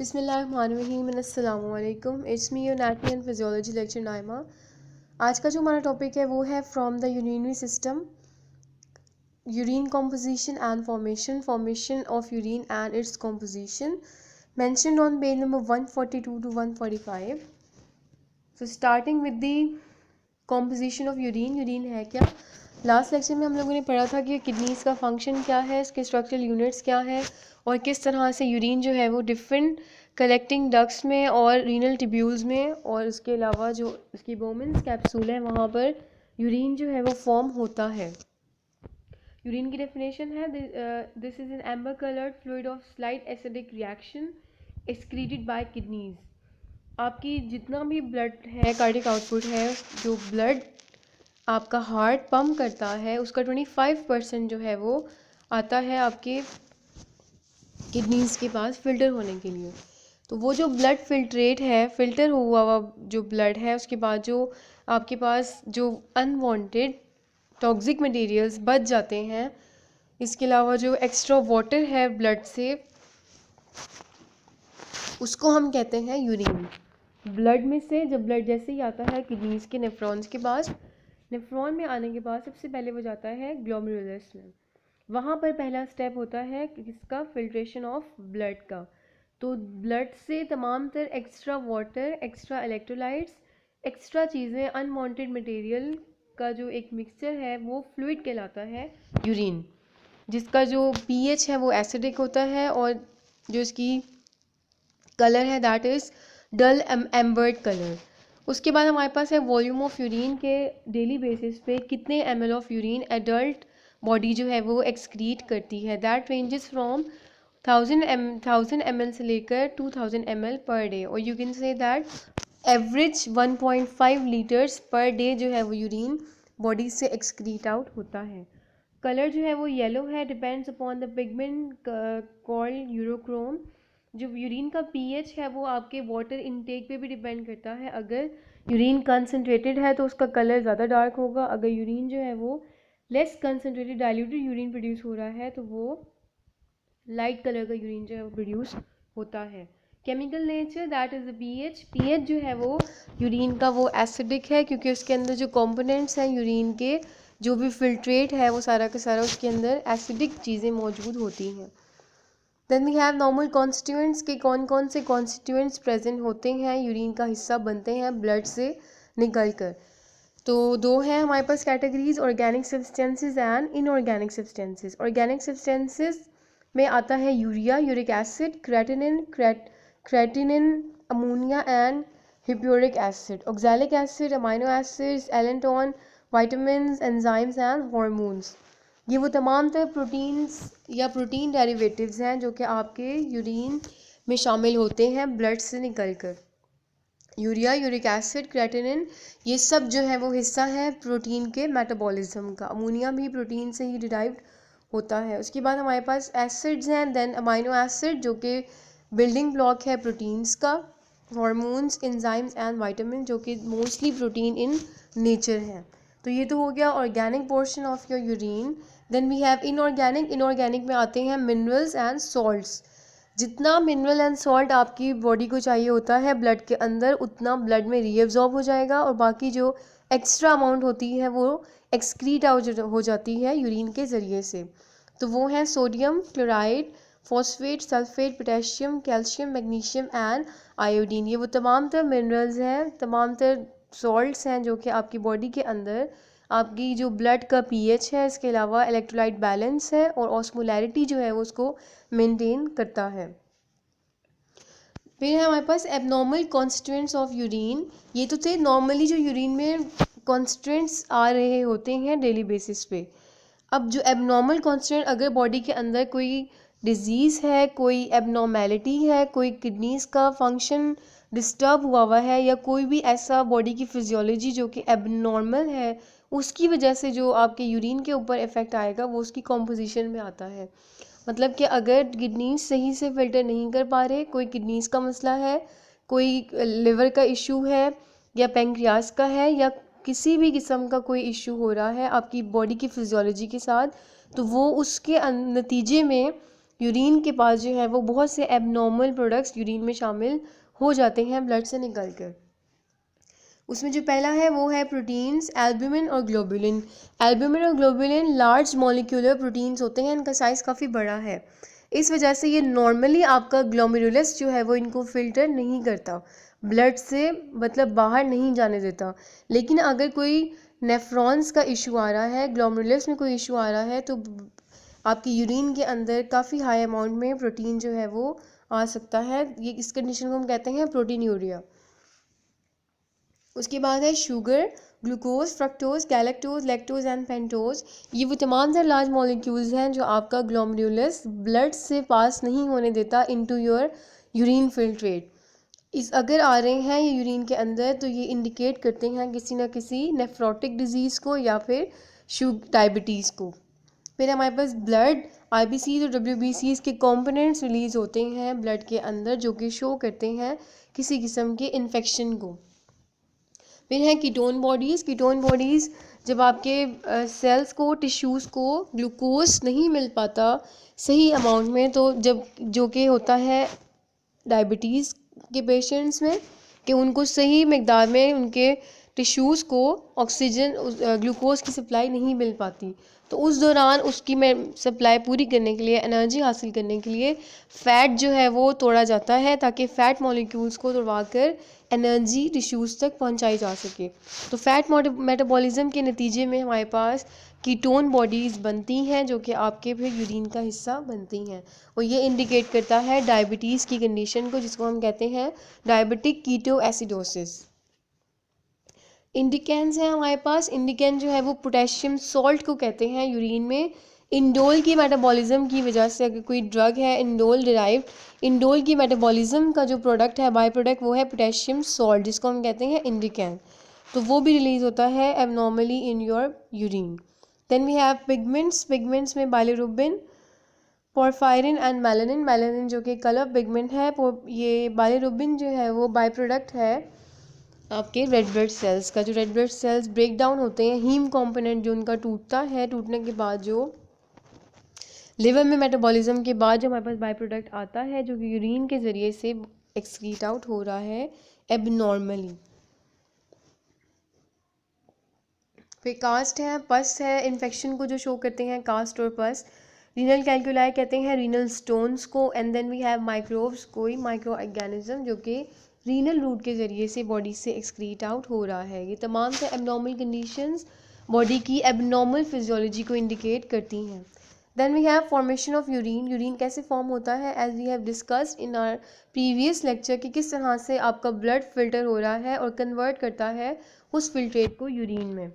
बिस्मिल्लाहिर्रहमानिर्रहीम अस्सलामुअलैकुम। It's me your anatomy and physiology lecture Naima. आज का जो हमारा टॉपिक है वो है from the urinary system, urine composition and formation of urine and its composition mentioned on page number 142 to 145। So starting with the composition of urine है क्या। Last lecture में हम लोगों ने पढ़ा था कि किडनीज़ का फंक्शन क्या है, इसके स्ट्रक्चरल यूनिट्स क्या है और किस तरह से यूरिन जो है वो डिफरेंट कलेक्टिंग डक्ट्स में और रीनल ट्यूब्यूल्स में और इसके अलावा जो इसकी बोमेंस कैप्सूल है वहाँ पर यूरिन जो है वो फॉर्म होता है। यूरिन की डेफिनेशन है this is an amber coloured fluid of slight acidic reaction excreted by kidneys. आपकी जितना भी ब्लड है, कार्डिक आउटपुट है, जो ब्लड आपका हार्ट पंप करता है उसका 25% जो है वो आता है आपके किडनीज़ के पास फ़िल्टर होने के लिए। तो वो जो ब्लड फिल्ट्रेट है, फ़िल्टर हुआ हुआ जो ब्लड है, उसके बाद जो आपके पास जो अनवांटेड टॉक्सिक मटेरियल्स बच जाते हैं, इसके अलावा जो एक्स्ट्रा वाटर है ब्लड से, उसको हम कहते हैं यूरिन। ब्लड में से जब ब्लड जैसे ही आता है किडनीज़ के नेफ्रॉन्स के पास, नेफ्रॉन में आने के बाद सबसे पहले वो जाता है ग्लोमेरुलस में। वहाँ पर पहला स्टेप होता है किसका, फिल्ट्रेशन ऑफ ब्लड का। तो ब्लड से तमाम तर extra water, extra electrolytes, extra चीज़ें, अनवांटेड मटेरियल का जो एक मिक्सचर है वो फ्लूइड कहलाता है यूरिन, जिसका जो पीएच है वो एसिडिक होता है और जो इसकी कलर है दैट इज़ डल एम्बर्ड कलर। उसके बाद हमारे पास है वॉल्यूम ऑफ यूरिन के डेली बेसिस पे कितने ml of urine adult body जो है वो एक्सक्रीट करती है। दैट रेंजेस फ्रॉम 1000 ml से लेकर 2000 ml पर डे, और you can say that average 1.5 litres per day जो है वो यूरिन बॉडी से एक्सक्रीट आउट होता है। कलर जो है वो येलो है, depends upon the pigment called urochrome. जो यूरिन का पीएच है वो आपके वाटर इनटेक पे भी डिपेंड करता है। अगर यूरिन कंसनट्रेटेड है तो उसका कलर ज़्यादा डार्क होगा, अगर यूरिन जो है वो less concentrated diluted urine produce हो रहा है तो वो लाइट कलर का यूरिन जो है वो प्रोड्यूस होता है। Chemical nature that is the pH. PH जो है वो यूरिन का वो एसिडिक है क्योंकि उसके अंदर जो कंपोनेंट्स हैं यूरिन के, जो भी फिल्ट्रेट है वो सारा का सारा उसके अंदर एसिडिक चीज़ें मौजूद होती हैं। Then we have normal constituents के कौन कौन से कॉन्स्टिट्यूएंट्स प्रेजेंट होते हैं, यूरिन का हिस्सा बनते हैं ब्लड से निकल कर। तो दो हैं हमारे पास categories, organic substances and inorganic substances. Organic substances में आता है urea, uric acid, creatinine, ammonia and hippuric acid, oxalic acid, amino acids, allantoin, vitamins, enzymes and hormones. ये वो तमाम तरह प्रोटीन्स या प्रोटीन डेरिवेटिव्स हैं जो कि आपके यूरिन में शामिल होते हैं ब्लड से निकलकर। यूरिया, यूरिक एसिड, क्रेटिनिन, ये सब जो है वो हिस्सा है प्रोटीन के मेटाबॉलिज्म का। अमोनिया भी प्रोटीन से ही डिराइव्ड होता है। उसके बाद हमारे पास एसिड्स हैं, देन अमाइनो एसिड जो कि बिल्डिंग ब्लॉक है प्रोटीन्स का, हार्मोन्स, एंजाइम्स एंड विटामिन जो कि मोस्टली प्रोटीन इन नेचर हैं। तो ये तो हो गया organic portion of your urine. Then we have inorganic. Inorganic में आते हैं मिनरल्स एंड सॉल्ट्स। जितना मिनरल एंड सॉल्ट आपकी बॉडी को चाहिए होता है ब्लड के अंदर, उतना ब्लड में रीअब्जॉर्ब हो जाएगा और बाकी जो एक्स्ट्रा अमाउंट होती है वो एक्सक्रीट आउट हो जाती है यूरिन के ज़रिए से। तो वो हैं sodium chloride, phosphate, sulphate, potassium, calcium, magnesium and iodine. ये वो तमाम तर मिनरल्स हैं, तमाम तर सॉल्ट्स हैं जो कि आपकी बॉडी के अंदर आपकी जो ब्लड का पीएच है, इसके अलावा इलेक्ट्रोलाइट बैलेंस है और ऑस्मोलैरिटी जो है वो उसको मेंटेन करता है। फिर है हमारे पास एबनॉर्मल कॉन्स्टिट्यूएंट्स ऑफ यूरिन। ये तो थे नॉर्मली जो यूरिन में कॉन्स्टिट्यूएंट्स आ रहे होते हैं डेली बेसिस पे। अब जो एबनॉर्मल कॉन्स्टिट्यूएंट, अगर बॉडी के अंदर कोई डिजीज़ है, कोई एबनॉर्मेलिटी है, कोई किडनीज़ का फंक्शन डिस्टर्ब हुआ है या कोई भी ऐसा बॉडी की फिजियोलॉजी जो कि एबनॉर्मल है, उसकी वजह से जो आपके यूरिन के ऊपर इफ़ेक्ट आएगा वो उसकी कॉम्पोजिशन में आता है। मतलब कि अगर किडनीज सही से फ़िल्टर नहीं कर पा रहे, कोई किडनीज का मसला है, कोई लिवर का इशू है या पेंक्रियास का है या किसी भी किस्म का कोई इशू हो रहा है आपकी बॉडी की फिजियोलॉजी के साथ, तो वो उसके नतीजे में यूरिन के पास जो है वो बहुत से एबनॉर्मल प्रोडक्ट्स यूरिन में शामिल हो जाते हैं ब्लड से निकल कर। उसमें जो पहला है वो है प्रोटीन्स, एल्ब्यूमिन और ग्लोबुलिन। एल्ब्यूमिन और ग्लोबुलिन लार्ज मॉलिक्यूलर प्रोटीन्स होते हैं, इनका साइज़ काफ़ी बड़ा है। इस वजह से ये नॉर्मली आपका ग्लोमेरुलस जो है वो इनको फ़िल्टर नहीं करता, ब्लड से मतलब बाहर नहीं जाने देता। लेकिन अगर कोई नेफ्रॉन्स का इशू आ रहा है, ग्लोमेरुलस में कोई इशू आ रहा है, तो आपकी यूरिन के अंदर काफ़ी हाई अमाउंट में प्रोटीन जो है वो आ सकता है। ये इस कंडीशन को हम कहते हैं प्रोटीनूरिया। उसके बाद है sugar, glucose, fructose, galactose, lactose and pentose. ये वो तमाम सारे लार्ज मॉलिक्यूल्स हैं जो आपका ग्लोमेरुलस ब्लड से पास नहीं होने देता इनटू योर यूरिन फिल्ट्रेट। इस अगर आ रहे हैं ये यूरिन के अंदर तो ये इंडिकेट करते हैं किसी ना किसी नेफ्रोटिक डिजीज़ को या फिर डायबिटीज़ को। फिर हमारे पास ब्लड, आईबीसीज और डब्ल्यूबीसीज के कंपोनेंट्स रिलीज़ होते हैं ब्लड के अंदर जो कि शो करते हैं किसी किस्म के इन्फेक्शन को। फिर है कीटोन बॉडीज़। कीटोन बॉडीज़ जब आपके सेल्स को, टिश्यूज़ को ग्लूकोज नहीं मिल पाता सही अमाउंट में, तो जब जो कि होता है डायबिटीज़ के पेशेंट्स में कि उनको सही मकदार में उनके टिश्यूज़ को ऑक्सीजन, ग्लूकोज की सप्लाई नहीं मिल पाती, तो उस दौरान उसकी सप्लाई पूरी करने के लिए, एनर्जी हासिल करने के लिए फ़ैट जो है वो तोड़ा जाता है ताकि फ़ैट मॉलिक्यूल्स को तोड़वा कर एनर्जी टिश्यूज़ तक पहुंचाई जा सके। तो फ़ैट मेटाबॉलिज्म के नतीजे में हमारे पास कीटोन बॉडीज़ बनती हैं जो कि आपके फिर यूरिन का हिस्सा बनती हैं, और ये इंडिकेट करता है डायबिटीज़ की कंडीशन को, जिसको हम कहते हैं डायबिटिक कीटो एसिडोसिस। इंडिकेंस है हमारे पास। इंडिकेन जो है वो पोटेशियम सॉल्ट को कहते हैं यूरिन में। इंडोल की मेटाबॉलिज्म की वजह से अगर कोई ड्रग है इंडोल डिराइव्ड, इंडोल की मेटाबॉलिज्म का जो प्रोडक्ट है, बाय प्रोडक्ट, वो है पोटेशियम सॉल्ट जिसको हम कहते हैं इंडिकेन, तो वो भी रिलीज़ होता है abnormally in your urine. Then we have pigments. Pigments में bilirubin, porphyrin and melanin. Melanin जो कि कलर पिगमेंट है, ये बाइलिरुबिन जो है वो बाय प्रोडक्ट है आपके रेड ब्लड सेल्स का। जो red blood cells break down होते हैं, हीम कंपोनेंट जो उनका टूटता है, टूटने के बाद जो लिवर में मेटाबॉलिज्म के बाद जो हमारे पास बाय प्रोडक्ट आता है जो कि यूरिन के ज़रिए से एक्सक्रीट आउट हो रहा है एबनॉर्मली। फिर कास्ट है, पस है, इन्फेक्शन को जो शो करते हैं कास्ट और पस। रीनल कैल्कुलाई कहते हैं रीनल स्टोन्स को। And then we have microbes, कोई माइक्रो ऑर्गेनिज्म जो कि रीनल रूट के ज़रिए से बॉडी से एक्सक्रीट आउट हो रहा है। ये तमाम से एबनॉर्मल कंडीशंस बॉडी की एबनॉर्मल फिजियोलॉजी को इंडिकेट करती हैं। Then we have formation of urine. Urine कैसे फॉर्म होता है, as we have discussed in our previous lecture कि किस तरह से आपका ब्लड फिल्टर हो रहा है और कन्वर्ट करता है उस फिल्ट्रेट को यूरिन में।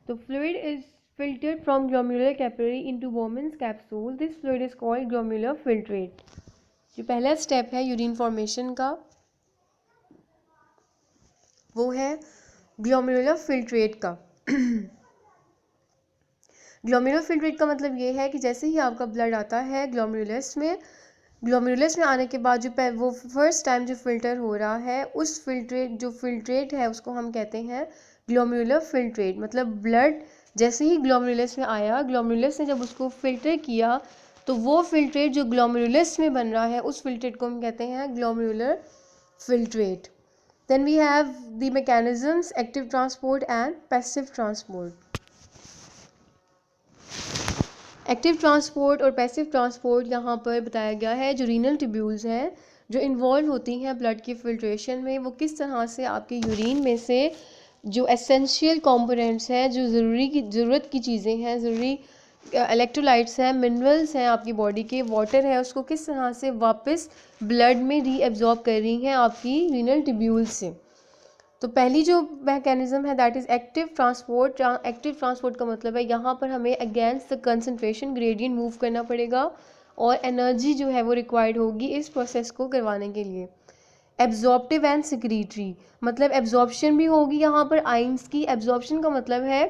तो fluid is filtered from glomerular capillary into Bowman's capsule. This fluid is called glomerular filtrate. जो पहला स्टेप है यूरिन फॉर्मेशन का वो है ग्लोमेरुलर फिल्ट्रेट का। ग्लोमेरुलर फिल्ट्रेट का मतलब ये है कि जैसे ही आपका ब्लड आता है ग्लोमेरुलस में आने के बाद जो वो फर्स्ट टाइम जो फिल्टर हो रहा है, उस फिल्ट्रेट है उसको हम कहते हैं ग्लोमेरुलर फिल्ट्रेट। मतलब ब्लड जैसे ही ग्लोमेरुलस में आया, ग्लोमेरुलस ने जब उसको फिल्टर किया, तो वो फिल्ट्रेट जो ग्लोमेरुलस में बन रहा है उस फिल्ट्रेट को हम कहते हैं glomerular filtrate. Then we have the mechanisms, active transport and passive transport. Active transport और पैसिव ट्रांसपोर्ट यहाँ पर बताया गया है। जो रीनल ट्यूब्यूल्स हैं जो इन्वॉल्व होती हैं ब्लड की फिल्ट्रेशन में, वो किस तरह से आपके यूरिन में से जो एसेंशियल कंपोनेंट्स हैं, जो ज़रूरत की चीज़ें हैं, ज़रूरी इलेक्ट्रोलाइट्स हैं, मिनरल्स हैं आपकी बॉडी के, वाटर है, उसको किस तरह से वापस ब्लड में रीएब्जॉर्ब कर रही हैं आपकी रीनल ट्यूब्यूल्स से। तो पहली जो मैकेनिज्म है that is active transport. Active transport का मतलब है यहाँ पर हमें against the concentration gradient move करना पड़ेगा और एनर्जी जो है वो रिक्वायर्ड होगी इस प्रोसेस को करवाने के लिए। एब्जॉर्प्टिव एंड सिक्रीटरी, मतलब एब्जॉर्प्शन भी होगी यहाँ पर आइंस की। एब्जॉर्प्शन का मतलब है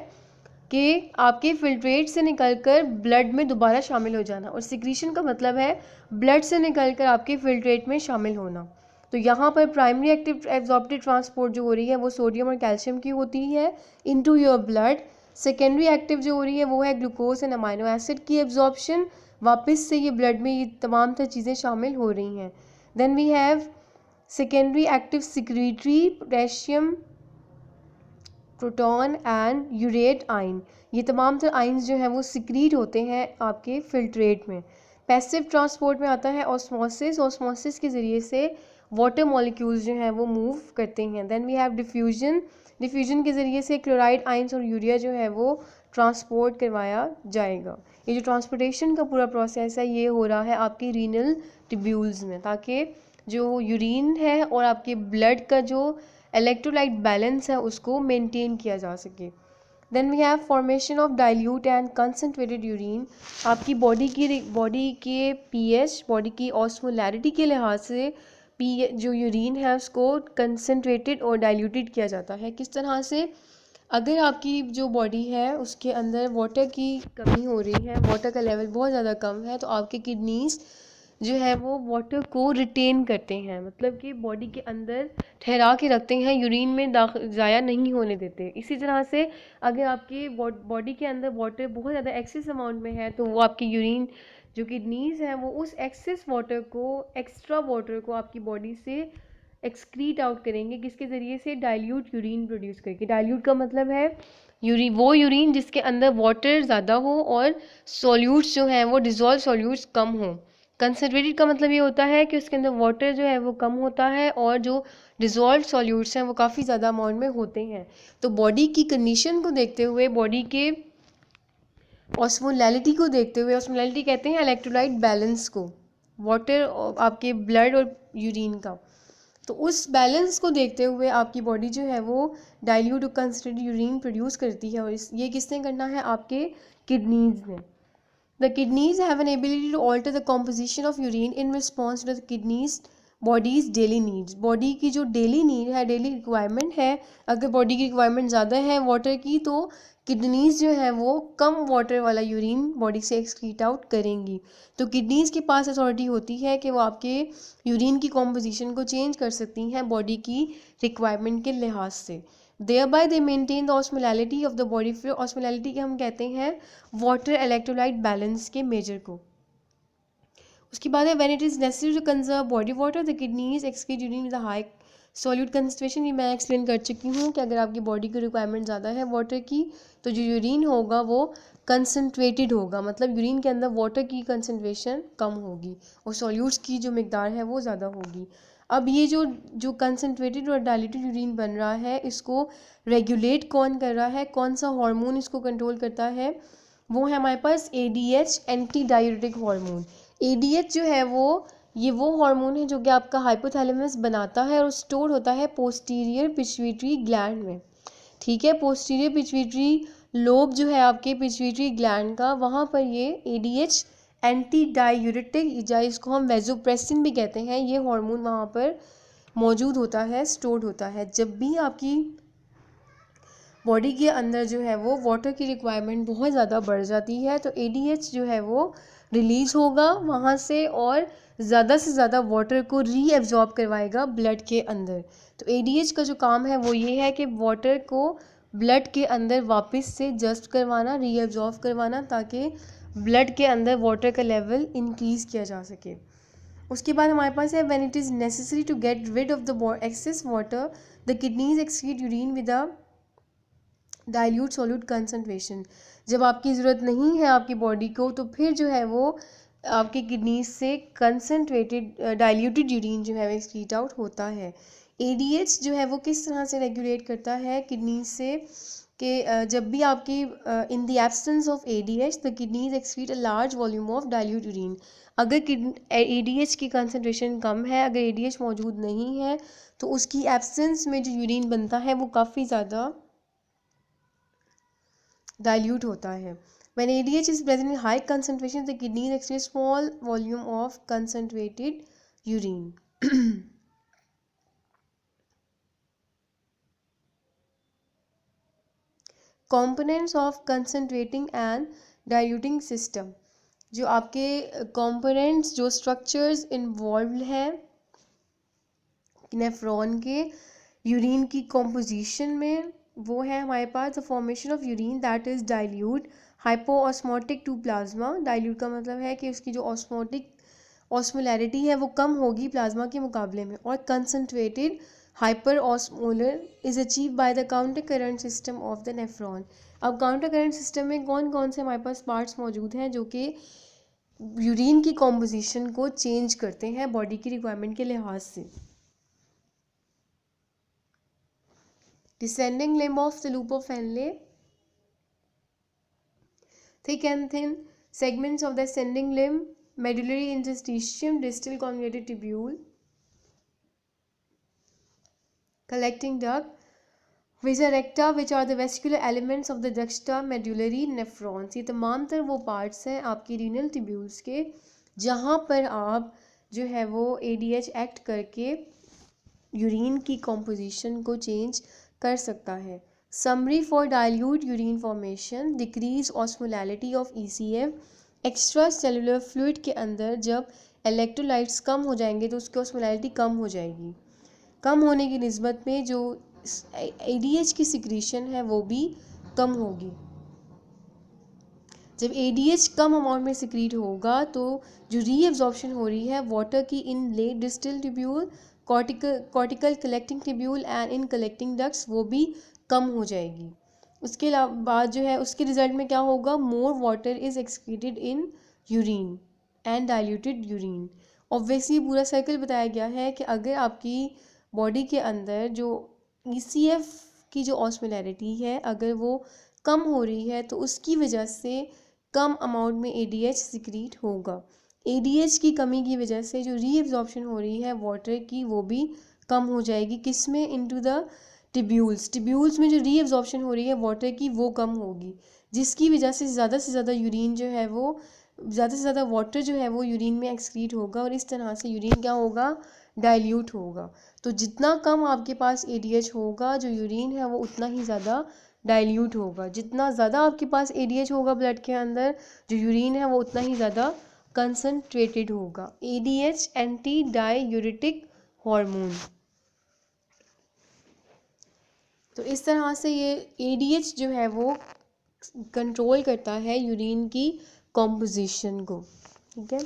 कि आपके फिल्ट्रेट से निकलकर ब्लड में दोबारा शामिल हो जाना, और सिक्रीशन का मतलब है ब्लड से निकलकर आपके फिल्ट्रेट में शामिल होना। तो यहाँ पर प्राइमरी एक्टिव एब्जॉर्प्टिव ट्रांसपोर्ट जो हो रही है वो सोडियम और कैल्शियम की होती है into your blood. Secondary active जो हो रही है वो है ग्लूकोज एंड अमाइनो एसिड की एब्जॉर्प्शन। वापस से ये ब्लड में ये तमाम तर चीज़ें शामिल हो रही हैं। Then we have secondary active secretory potassium, proton and urate ion. ये तमाम तर आइंस जो हैं वो सिक्रीट होते हैं आपके फिल्ट्रेट में। पैसिव ट्रांसपोर्ट में आता है ऑस्मोसिस। ऑस्मोसिस के ज़रिए से वाटर मॉलिक्यूल्स जो हैं वो मूव करते हैं। Then we have diffusion. Diffusion के ज़रिए से क्लोराइड आइंस और यूरिया जो है वो ट्रांसपोर्ट करवाया जाएगा। ये जो ट्रांसपोर्टेशन का पूरा प्रोसेस है ये हो रहा है आपकी रीनल ट्यूब्यूल्स में, ताकि जो यूरिन है और आपके ब्लड का जो इलेक्ट्रोलाइट बैलेंस है उसको मेंटेन किया जा सके। Then we have formation of dilute and concentrated urine. आपकी बॉडी के पीएच, बॉडी की ऑस्मोलैरिटी के लिहाज से पी जो यूरिन है उसको कंसनट्रेटेड और डाइल्यूटेड किया जाता है। किस तरह से? अगर आपकी जो बॉडी है उसके अंदर वाटर की कमी हो रही है, वाटर का लेवल बहुत ज़्यादा कम है, तो आपके किडनीज जो है वो वाटर को रिटेन करते हैं, मतलब कि बॉडी के अंदर ठहरा के रखते हैं, यूरिन में ज़ाया नहीं होने देते। इसी तरह से अगर आपकी बॉडी के अंदर वाटर बहुत ज़्यादा एक्सेस अमाउंट में है तो वो आपकी यूरिन जो किडनीज हैं वो उस एक्सेस वाटर को, एक्स्ट्रा वाटर को आपकी बॉडी से एक्सक्रीट आउट करेंगे। किसके ज़रिए से? डाइल्यूट यूरिन प्रोड्यूस करके। डाइल्यूट का मतलब है वो यूरिन जिसके अंदर वाटर ज़्यादा हो और सॉल्यूट्स जो हैं वो डिज़ोल्व सॉल्यूट्स कम हो। कंसनट्रेटेड का मतलब ये होता है कि उसके अंदर वाटर जो है वो कम होता है और जो डिज़ोल्व सॉल्यूट्स हैं वो काफ़ी ज़्यादा अमाउंट में होते हैं। तो बॉडी की कंडीशन को देखते हुए, बॉडी के ऑस्मोलैरिटी को देखते हुए, ऑस्मोलैरिटी कहते हैं इलेक्ट्रोलाइट बैलेंस को, वाटर आपके ब्लड और यूरिन का, तो उस बैलेंस को देखते हुए आपकी बॉडी जो है वो डाइल्यूट और कंसनट्रेटेड यूरिन प्रोड्यूस करती है। और ये किसने करना है? आपके किडनीज ने। The kidneys have an ability to alter the composition of urine in response to the kidneys body's daily needs. Body की जो डेली नीड है, डेली रिक्वायरमेंट है, अगर बॉडी की रिक्वायरमेंट ज़्यादा है वाटर की तो किडनीज जो है वो कम वाटर वाला यूरिन बॉडी से एक्सक्रीट आउट करेंगी। तो किडनीज के पास अथॉरिटी होती है कि वो आपके यूरिन की कॉम्पोजिशन को चेंज कर सकती हैं बॉडी की रिक्वायरमेंट के लिहाज से। thereby they maintain the osmolality of the body। फिर osmolality के हम कहते हैं वाटर इलेक्ट्रोलाइट बैलेंस के मेजर को। उसके बाद है when it is necessary to conserve body water the kidneys excrete urine with high solute concentration. ये मैं एक्सप्लेन कर चुकी हूँ कि अगर आपकी बॉडी की रिक्वायरमेंट ज़्यादा है वाटर की तो जो यूरिन होगा वो कंसनट्रेटेड होगा, मतलब यूरिन के अंदर वाटर की कंसनट्रेशन कम होगी और सॉल्यूट्स की जो मकदार है वो ज़्यादा होगी। अब ये जो कंसनट्रेटेड और डाइल्यूटेड यूरिन बन रहा है इसको रेगुलेट कौन कर रहा है, कौन सा हार्मोन इसको कंट्रोल करता है? वो है हमारे पास ADH, anti diuretic hormone. ADH जो है वो हार्मोन है जो कि आपका हाइपोथैलेमस बनाता है और स्टोर होता है पोस्टीरियर पिट्यूटरी ग्लैंड में। ठीक है, पोस्टीरियर पिट्यूटरी लोब जो है आपके पिट्यूटरी ग्लैंड का, वहाँ पर ये ADH एंटी डायूरेटिक, या इसको हम वेजोप्रेसिन भी कहते हैं, ये हार्मोन वहाँ पर मौजूद होता है, स्टोर्ड होता है। जब भी आपकी बॉडी के अंदर जो है वो वाटर की रिक्वायरमेंट बहुत ज़्यादा बढ़ जाती है तो ADH जो है वो रिलीज़ होगा वहाँ से और ज़्यादा से ज़्यादा वाटर को रीएब्जॉर्ब करवाएगा ब्लड के अंदर। तो ADH का जो काम है वो ये है कि वाटर को ब्लड के अंदर वापस से जस्ट करवाना, रीएब्जॉर्ब करवाना, ताकि ब्लड के अंदर वाटर का लेवल इंक्रीज़ किया जा सके। उसके बाद हमारे पास है when it is necessary to get rid of the excess water the kidneys excrete urine with a dilute solute concentration. जब आपकी ज़रूरत नहीं है आपकी बॉडी को तो फिर जो है वो आपके किडनीज से कंसनट्रेटेड डाइल्यूटेड यूरिन जो है वो एक्सक्रीट आउट होता है। ADH जो है वो किस तरह से रेगुलेट करता है किडनीज से कि जब भी आपकी in the absence of ADH the kidneys excrete a large volume of dilute urine. अगर ADH की कंसनट्रेशन कम है, अगर ADH मौजूद नहीं है तो उसकी एब्सेंस में जो यूरिन बनता है वो काफ़ी ज़्यादा डाइल्यूट होता है। When ADH is present in high concentration, the kidneys excrete small volume of concentrated urine. Components of concentrating and diluting system। जो आपके components, जो structures involved हैं नेफ्रॉन के यूरिन की कॉम्पोजिशन में, वो है हमारे पास the formation of urine that is dilute, hypoosmotic to plasma, dilute का मतलब है कि उसकी जो ऑस्मोलैरिटी है वो कम होगी प्लाज्मा के मुकाबले में। और concentrated hyper osmolar is achieve by the counter current system of the nephron. अब काउंटर करंट सिस्टम में कौन कौन से हमारे पास पार्ट्स मौजूद हैं जो कि यूरिन की कॉम्पोजिशन को चेंज करते हैं बॉडी की रिक्वायरमेंट के लिहाज से। Descending limb of the loop of Henle, thick and thin segments of the ascending limb, medullary interstitium, distal convoluted tubule, collecting duct, viscera recta, which are the vascular elements of the juxta medullary nephrons। ये तमाम तर वो parts हैं आपकी renal tubules के जहाँ पर आप जो है वो ADH एक्ट करके यूरिन की कॉम्पोजिशन को चेंज कर सकता है। Summary for dilute urine formation, decrease osmolarity of ECF, extra cellular fluid के अंदर जब इलेक्ट्रोलाइट्स कम हो जाएंगे तो उसकी ऑस्मोलैरिटी कम हो जाएगी। कम होने की निस्बत में जो ADH की सिक्रीशन है वो भी कम होगी। जब ADH कम अमाउंट में सिक्रीट होगा तो जो रीअब्जॉर्प्शन हो रही है वाटर की in late distal tubule, cortical collecting tubule and in collecting ducts वो भी कम हो जाएगी। उसके बाद जो है उसके रिजल्ट में क्या होगा, more water is excreted in urine and diluted urine. Obviously पूरा सर्कल बताया गया है कि अगर आपकी बॉडी के अंदर जो ECF की जो ऑस्मोलैरिटी है अगर वो कम हो रही है तो उसकी वजह से कम अमाउंट में ADH सिक्रीट होगा। ADH की कमी की वजह से जो रीअब्जॉर्प्शन हो रही है वाटर की वो भी कम हो जाएगी। किस में, इनटू द टिब्यूल्स में जो रीअब्जॉर्प्शन हो रही है वाटर की वो कम होगी, जिसकी वजह से ज़्यादा यूरिन जो है वो ज़्यादा से ज़्यादा वाटर जो है वो यूरिन में एक्सक्रीट होगा और इस तरह से यूरिन क्या होगा, डाइल्यूट होगा। तो जितना कम आपके पास ADH होगा जो यूरिन है वो उतना ही ज़्यादा डाइल्यूट होगा। जितना ज़्यादा आपके पास ADH होगा ब्लड के अंदर जो यूरिन है वो उतना ही ज़्यादा कंसनट्रेटेड होगा। ADH anti diuretic hormone. तो इस तरह से ये ADH जो है वो कंट्रोल करता है यूरिन की कॉम्पोजिशन को। ठीक है।